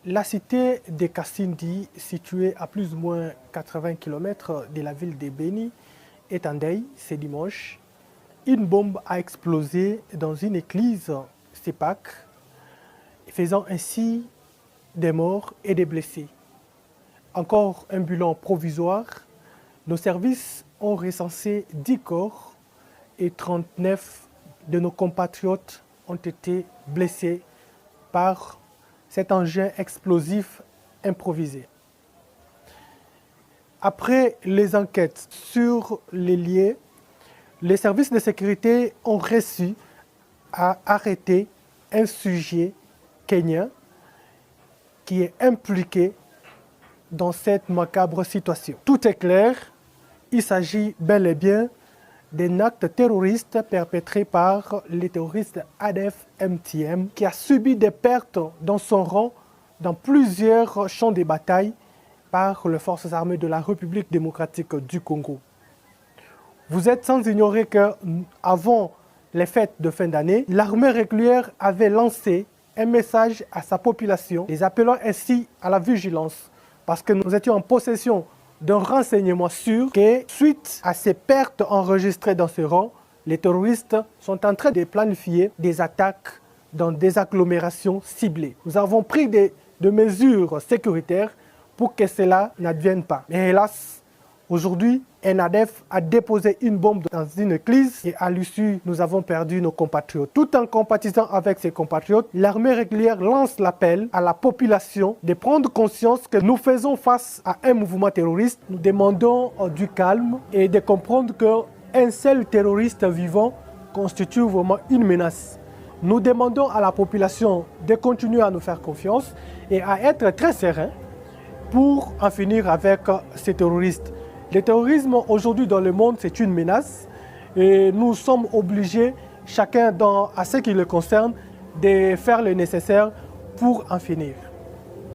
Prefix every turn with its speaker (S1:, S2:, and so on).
S1: La cité de Kasindi, située à plus ou moins 80 km de la ville de Beni, est en deuil ce dimanche. Une bombe a explosé dans une église CEPAC, faisant ainsi des morts et des blessés. Encore un bilan provisoire, nos services ont recensé 10 corps et 39 de nos compatriotes ont été blessés par cet engin explosif improvisé. Après les enquêtes sur les lieux, les services de sécurité ont réussi à arrêter un sujet kenyan qui est impliqué dans cette macabre situation. Tout est clair, il s'agit bel et bien d'un acte terroriste perpétré par les terroristes ADF-MTM qui a subi des pertes dans son rang dans plusieurs champs de bataille par les forces armées de la République démocratique du Congo. Vous êtes sans ignorer qu'avant les fêtes de fin d'année, l'armée régulière avait lancé un message à sa population, les appelant ainsi à la vigilance, parce que nous étions en possession d'un renseignement sûr que, suite à ces pertes enregistrées dans ce rang, les terroristes sont en train de planifier des attaques dans des agglomérations ciblées. Nous avons pris des mesures sécuritaires pour que cela n'advienne pas. Mais hélas, aujourd'hui, un ADF a déposé une bombe dans une église et à l'issue, nous avons perdu nos compatriotes. Tout en compatissant avec ses compatriotes, l'armée régulière lance l'appel à la population de prendre conscience que nous faisons face à un mouvement terroriste. Nous demandons du calme et de comprendre qu'un seul terroriste vivant constitue vraiment une menace. Nous demandons à la population de continuer à nous faire confiance et à être très serein pour en finir avec ces terroristes. Le terrorisme aujourd'hui dans le monde, c'est une menace et nous sommes obligés, chacun à ce qui le concerne, de faire le nécessaire pour en finir.